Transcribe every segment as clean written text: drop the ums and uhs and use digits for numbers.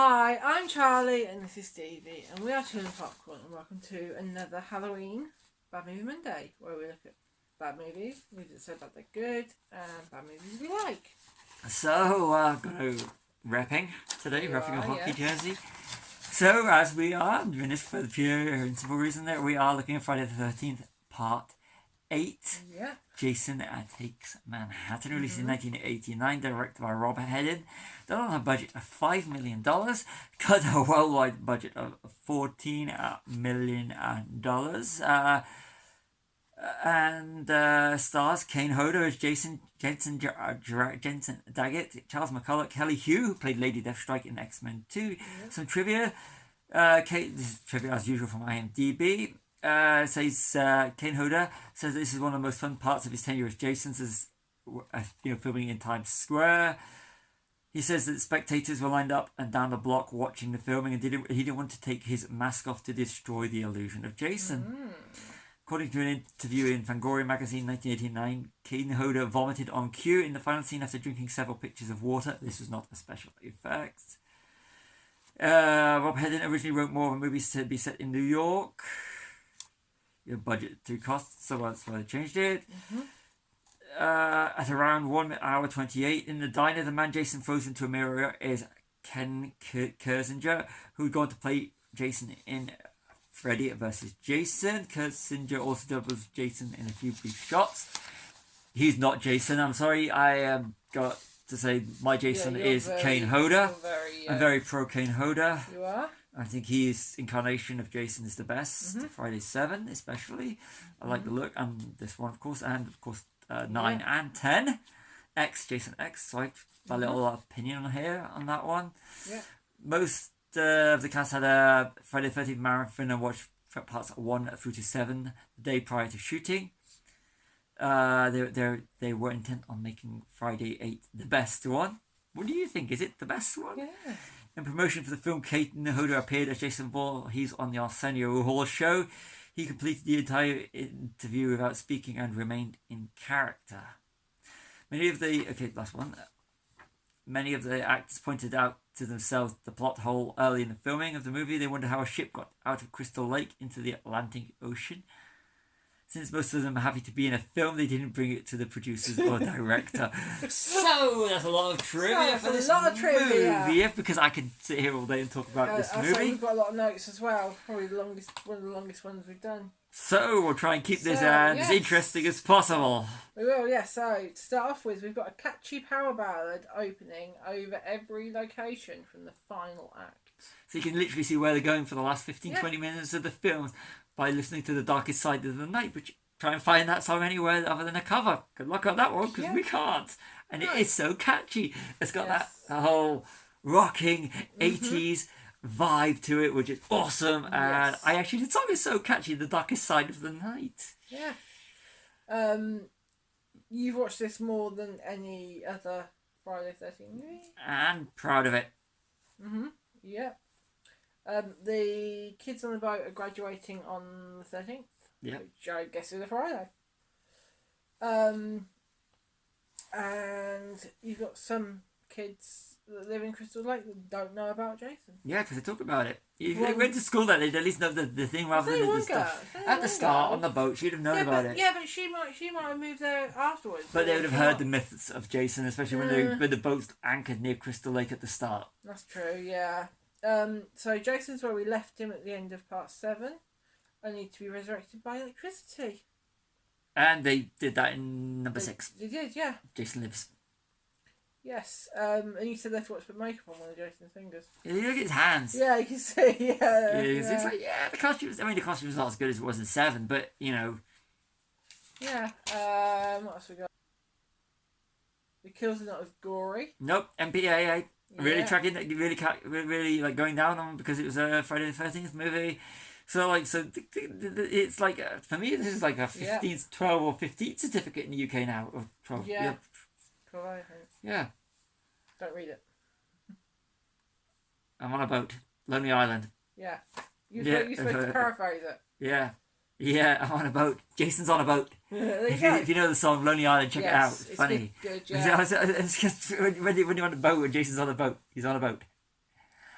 Hi, I'm Charlie and this is Stevie and we are Chilling Popcorn and welcome to another Halloween Bad Movie Monday where we look at bad movies, movies that so bad they're good, and bad movies we like. So, going to repping today, repping a hockey jersey. So, as we are doing this for the pure and simple reason that we are looking at Friday the 13th, Part 8. Yeah. Jason Takes Manhattan, released in 1989, directed by Rob Hedden. Done on a budget of $5 million, got a worldwide budget of $14 million. And stars Kane Hodder as Jason, Jensen Daggett, Charles McCulloch, Kelly Hugh, who played Lady Deathstrike in X-Men 2. Mm-hmm. Some trivia. This is trivia as usual from IMDb. Says Kane Hodder says this is one of the most fun parts of his tenure as Jason. Says, filming in Times Square. He says that spectators were lined up and down the block watching the filming, and he didn't want to take his mask off to destroy the illusion of Jason. Mm. According to an interview in Fangoria magazine 1989, Kane Hodder vomited on cue in the final scene after drinking several pitchers of water. This was not a special effect. Rob Hedden originally wrote more of a movie to be set in New York. Your budget to costs, so that's why they changed it. Mm-hmm. At around 1 hour 28, in the diner, the man Jason throws into a mirror is Ken Kirzinger, who would go on to play Jason in Freddy vs. Jason. Kirzinger also doubles Jason in a few brief shots. He's not Jason, I'm sorry. I got to say my Jason is Kane Hodder. I'm very pro Kane Hodder. You are? I think his incarnation of Jason is the best. Mm-hmm. Friday 7 especially. I like the look, and this one of course, and of course 9 and 10. Jason X, so I have a little opinion on here on that one. Yeah. Most of the cast had a Friday the 13th marathon and watched parts 1 through to 7 the day prior to shooting. They were intent on making Friday 8 the best one. What do you think? Is it the best one? Yeah. In promotion for the film, Kane Hodder appeared as Jason Voorhees on the Arsenio Hall show. He completed the entire interview without speaking and remained in character. Many of the actors pointed out to themselves the plot hole early in the filming of the movie. They wondered how a ship got out of Crystal Lake into the Atlantic Ocean. Since most of them are happy to be in a film, they didn't bring it to the producers or director. So that's a lot of trivia for this movie. Because I could sit here all day and talk about this movie. We've got a lot of notes as well. Probably one of the longest ones we've done. So we'll try and keep this as interesting as possible. We will, yes. So to start off with, we've got a catchy power ballad opening over every location from the final act. So you can literally see where they're going for the last 15-20 minutes of the film by listening to The Darkest Side of the Night, but try and find that song anywhere other than a cover. Good luck on that one, because we can't. And it is so catchy. It's got that whole rocking 80s vibe to it, which is awesome. And the song is so catchy, The Darkest Side of the Night. Yeah. You've watched this more than any other Friday the 13th movie? And proud of it. Mm-hmm. Yeah. The kids on the boat are graduating on the 13th. Yeah. Which I guess is a Friday. And you've got some kids that live in Crystal Lake that don't know about Jason. Yeah, because they talk about it. If they went to school that they'd at least know the thing rather than the stuff. At the start, on the boat, she'd have known about it. Yeah, but she might have moved there afterwards. But they would have heard the myths of Jason, especially when the boat's anchored near Crystal Lake at the start. That's true, yeah. So Jason's where we left him at the end of part 7. Only to be resurrected by electricity. And they did that in number 6. They did, yeah. Jason lives. Yes. And you said they forgot to put makeup on one of Jason's fingers. Yeah, look at his hands. Yeah, you can see. Yeah. It's like the costumes. I mean, the costume's not as good as it was in 7, but Yeah. What else we got? The kills are not as gory. Nope. MPAA. Really tracking, really like going down on because it was a Friday the 13th movie. So it's like for me this is like a 12 or 15 certificate in the UK now of 12. Yeah. 12, I think. Yeah. Don't read it. I'm on a boat, Lonely Island. Yeah. You're supposed to paraphrase it. Yeah. Yeah, I'm on a boat. Jason's on a boat. If you know the song Lonely Island, check it out. It's funny. Good, yeah. It's just when you're on a boat and Jason's on a boat, he's on a boat.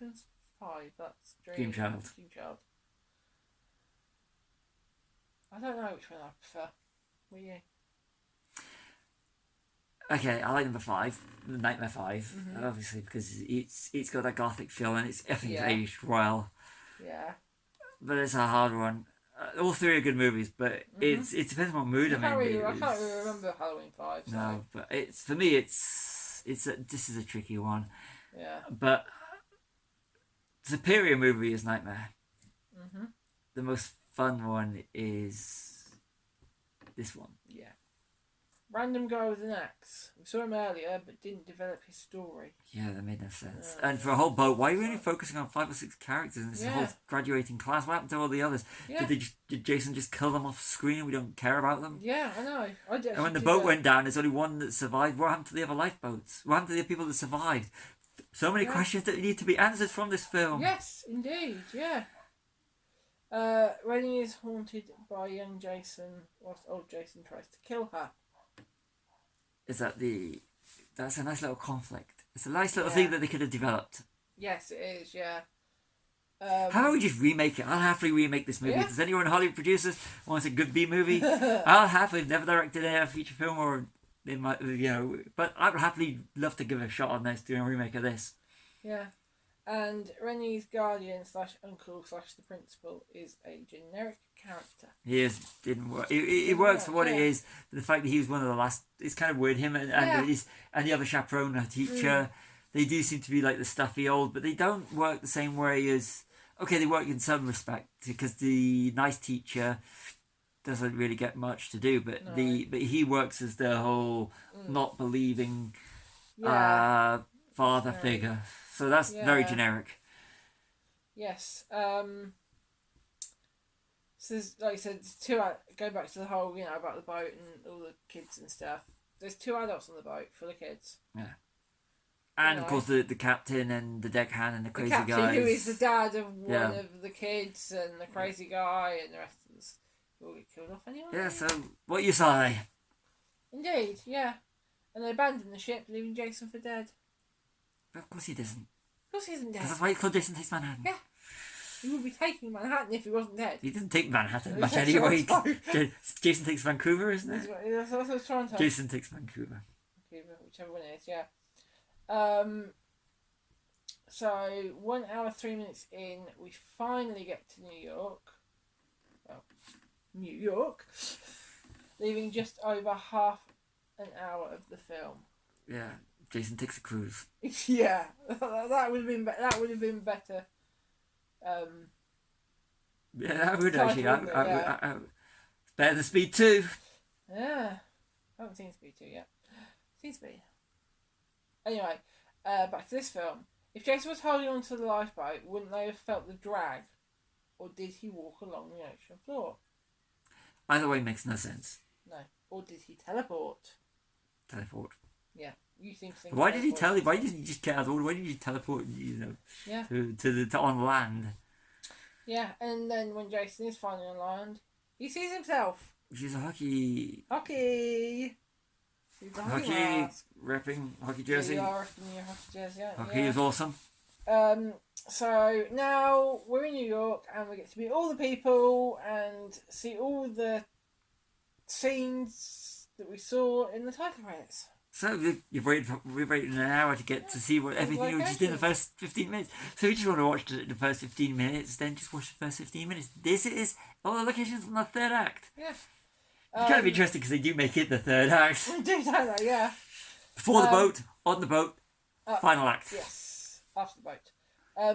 Which one's 5? That's Dream Child. Dream Child. I don't know which one I prefer. Will you? Okay, I like number 5, Nightmare 5, obviously because it's got that gothic feel and I think it's aged well. Yeah. But it's a hard one. All 3 are good movies, but it depends on what mood I'm in. I can't really remember Halloween 5. So. No, but it's for me. This is a tricky one. Yeah. But superior movie is Nightmare. Mm-hmm. The most fun one is this one. Yeah. Random guy with an axe. We saw him earlier, but didn't develop his story. Yeah, that made no sense. And for a whole boat, why are you only focusing on 5 or 6 characters in this whole graduating class? What happened to all the others? Yeah. Did Jason just kill them off screen and we don't care about them? Yeah, I know. And when the boat went down, there's only one that survived. What happened to the other lifeboats? What happened to the people that survived? So many questions that need to be answered from this film. Yes, indeed, yeah. Rennie is haunted by young Jason whilst old Jason tries to kill her. That's a nice little conflict. It's a nice little thing that they could have developed. Yes, it is, yeah. How about we just remake it? I'll happily remake this movie. Yeah. If there's anyone Hollywood producers who wants a good B movie, I'll happily never directed a feature film or in my but I'd happily love to give a shot on this, doing a remake of this. Yeah. And Rennie's guardian / uncle / the principal is a generic character. Didn't work. It works for what it is. The fact that he was one of the last, it's kind of weird. Him and the other chaperone, her teacher, they do seem to be like the stuffy old, but they don't work the same way as. Okay, they work in some respect because the nice teacher doesn't really get much to do, but but he works as the whole not believing father figure. So that's very generic. Yes. So there's, like I said, go back to the whole, about the boat and all the kids and stuff. There's 2 adults on the boat for the kids. Yeah. And of course the captain and the deckhand and the crazy captain, guys. who is the dad of one of the kids, and the crazy guy, and the rest of us will get killed off anyway. Yeah, so what you say? Indeed, yeah. And they abandon the ship, leaving Jason for dead. But of course he doesn't. Of course he isn't dead. That's why it's called Jason Takes Manhattan. Yeah. He would be taking Manhattan if he wasn't dead. He didn't take Manhattan much anyway. Jason Takes Vancouver, isn't it? That's also Toronto. Jason Takes Vancouver. Whichever one it is, yeah. So 1 hour 3 minutes in, we finally get to New York. Well, New York, leaving just over half an hour of the film. Yeah, Jason takes a cruise. Yeah, that would have been better. Yeah, that would actually. It's better than Speed 2. Yeah, I haven't seen Speed 2 yet. Seen Speed. Anyway, back to this film. If Jason was holding onto the lifeboat, wouldn't they have felt the drag? Or did he walk along the ocean floor? Either way makes no sense. No. Or did he teleport? Teleport. Yeah. You seem to think. Why did he Why didn't he just get out of the water? Why did he teleport? To on land. Yeah, and then when Jason is finally on land, he sees himself. She's a hockey. He's a hockey repping hockey jersey. You are repping your hockey jersey. Hockey is awesome. So now we're in New York and we get to meet all the people and see all the scenes that we saw in the title credits. So we've waited an hour to get to see what everything you just did in the first 15 minutes. So you just want to watch the first 15 minutes, then just watch the first 15 minutes. This is all the locations in the third act. Yeah. It's kind of interesting because they do make it the third act. We do, don't they? Yeah. Before the boat, on the boat, final act. Yes, after the boat.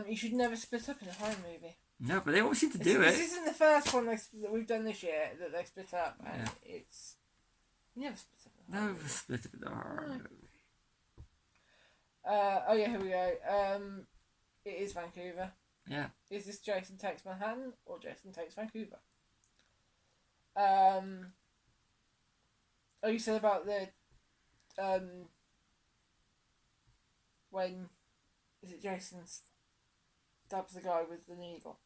You should never split up in a horror movie. No, but they always seem to do it. This isn't the first one that we've done this year that they split up, and it's... You never split up in a horror movie. Split up in the horror movie. Here we go. It is Vancouver. Yeah. Is this Jason Takes Manhattan or Jason Takes Vancouver? You said about the when is it Jason stabs the guy with the needle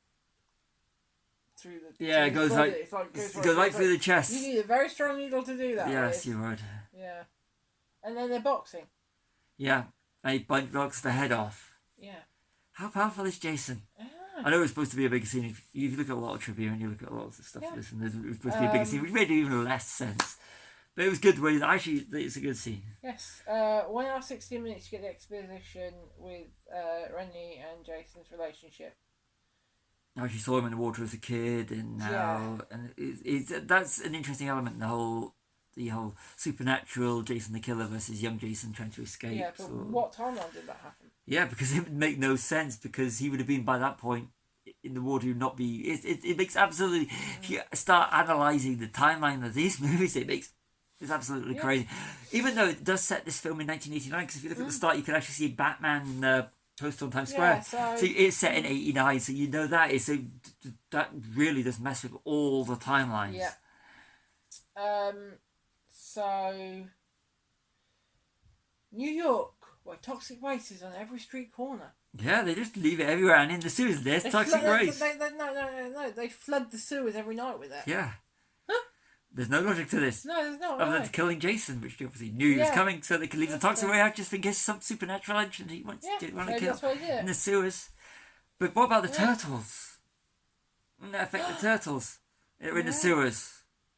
through the it goes body. Goes right through the chest. You need a very strong needle to do that. Yes, you would. Yeah, and then they're boxing. Yeah, and he blocks the head off. Yeah. How powerful is Jason? Yeah. I know it was supposed to be a bigger scene. If you look at a lot of trivia and you look at a lot of the stuff Yeah. for this, and it was supposed to be a bigger scene, which made even less sense. But it was good. Actually, it's a good scene. Yes. 1 hour 16 minutes to get the exposition with Rennie and Jason's relationship. Now she saw him in the water as a kid, and now and that's an interesting element. The whole supernatural Jason the Killer versus young Jason trying to escape. Yeah, but what timeline did that happen? Yeah, because it would make no sense, because he would have been by that point in the water. Would not be. It makes absolutely. If you start analysing the timeline of these movies, it's absolutely crazy. Even though it does set this film in 1989, because if you look at the start, you can actually see Batman poster on Times Square. So it's set in 89, so you know that is. So that really does mess with all the timelines. Yeah. So New York, where toxic waste is on every street corner. Yeah, they just leave it everywhere, and in the sewers there's toxic waste. No, they flood the sewers every night with it. Yeah. There's no logic to this. No, there's not. Other than killing Jason, which they obviously knew he was coming, so they could leave the toxic waste out just in case some supernatural entity wants to kill in the sewers. But what about the turtles? Wouldn't that affect the turtles? They're in the sewers.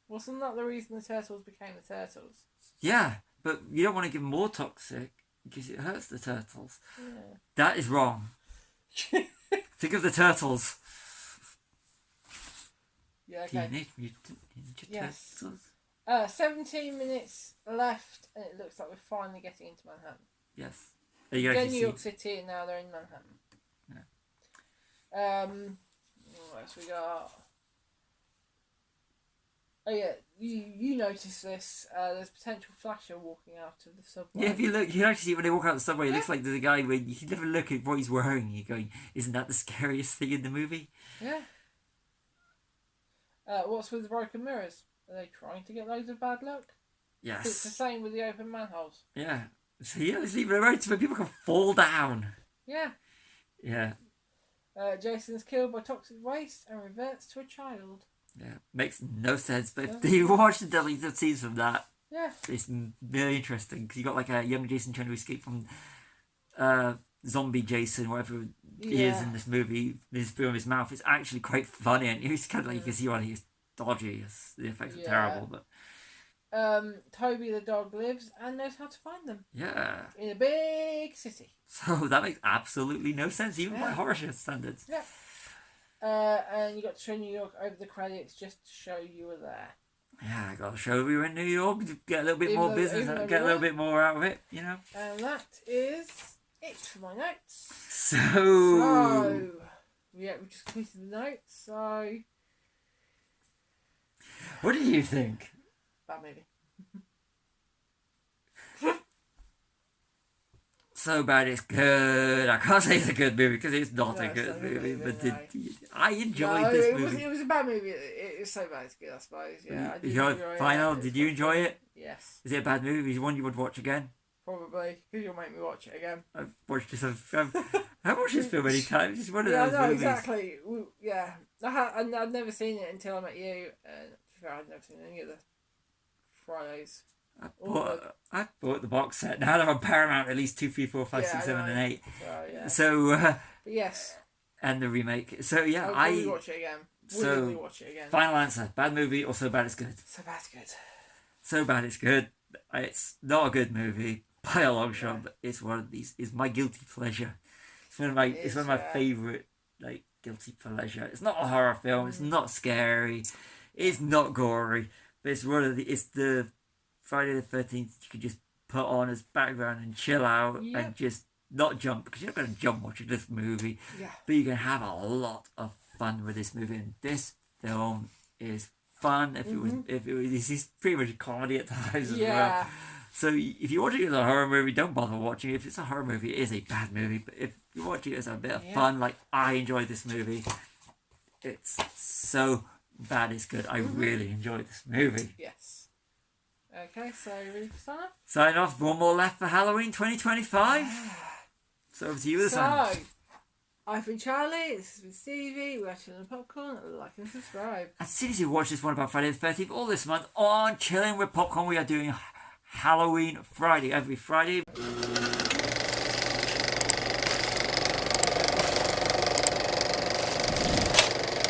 Wasn't that the reason the turtles became the turtles? Yeah, but you don't want to give them more toxic because it hurts the turtles. Yeah. That is wrong. Think of the turtles. Yeah, okay. Teenage Mutant Ninja Turtles. 17 minutes left, and it looks like we're finally getting into Manhattan. Yes. They're in New York City, and now they're in Manhattan. Yeah. What else we got? Oh yeah, you notice this. There's potential flasher walking out of the subway. Yeah, if you look, you can actually see when they walk out the subway, it looks like there's a guy when you can never look at what he's wearing and you're going, isn't that the scariest thing in the movie? Yeah. What's with the broken mirrors? Are they trying to get loads of bad luck? Yes. It's the same with the open manholes. Yeah. So yeah, let's leave it around so people can fall down. Yeah. Yeah. Jason's killed by toxic waste and reverts to a child. Yeah. Makes no sense, but if you watch the deleted scenes from that, it's very interesting, because you got like a young Jason trying to escape from zombie Jason, whatever he is in this movie. This film, his mouth is actually quite funny, and he's kind of like, you can see why he's dodgy. The effects are terrible, but Toby the dog lives and knows how to find them. Yeah. In a big city. So that makes absolutely no sense, even by horror show standards. Yeah. And you got to show New York over the credits just to show you were there. Yeah, I got to show we were in New York, get a little bit more business, get a little bit more out of it, you know. And that is it for my notes. So yeah, we just completed the notes. So, what do you think? Bad movie. So bad it's good. I can't say it's a good movie because it's not a good movie, but I enjoyed this movie. It was a bad movie. It's so bad it's good, I suppose. Yeah. Did you enjoy it? Yes. Is it a bad movie? Is it one you would watch again? Probably, because you'll make me watch it again. I've watched this. I've watched this film many times. It's one of those movies. Exactly. Yeah. I'd never seen it until I met you. I'd never seen any of the Fridays. I bought the box set. Now they're on Paramount, at least 2, 3, 4, 5, 6, 7, and 8. So yes. And the remake. So yeah, I'll watch it again. We'll watch it again. Final answer: bad movie or so bad it's good? So bad it's good. So bad it's good. It's not a good movie by a long shot, but it's one of these. It's my guilty pleasure. It's one of my favorite guilty pleasure. It's not a horror film. It's not scary. It's not gory. But it's it's the Friday the 13th you could just put on as background and chill out and just not jump, because you're not going to jump watching this movie. Yeah. But you can have a lot of fun with this movie, and this film is fun. If it was, it's pretty much a comedy at times as well. So if you watch it as a horror movie, don't bother watching it. If it's a horror movie, it is a bad movie. But if you watch it as a bit of fun, like I enjoyed this movie, it's so bad it's good. I really enjoyed this movie. Yes. Okay, so ready for sign off? Sign off. One more left for Halloween 2025. So over to you with the sign. I've been Charlie, this has been Stevie, we're Chilling Popcorn, like and subscribe. As soon as you watch this one about Friday the 13th, all this month on Chilling with Popcorn, we are doing Halloween Friday, every Friday.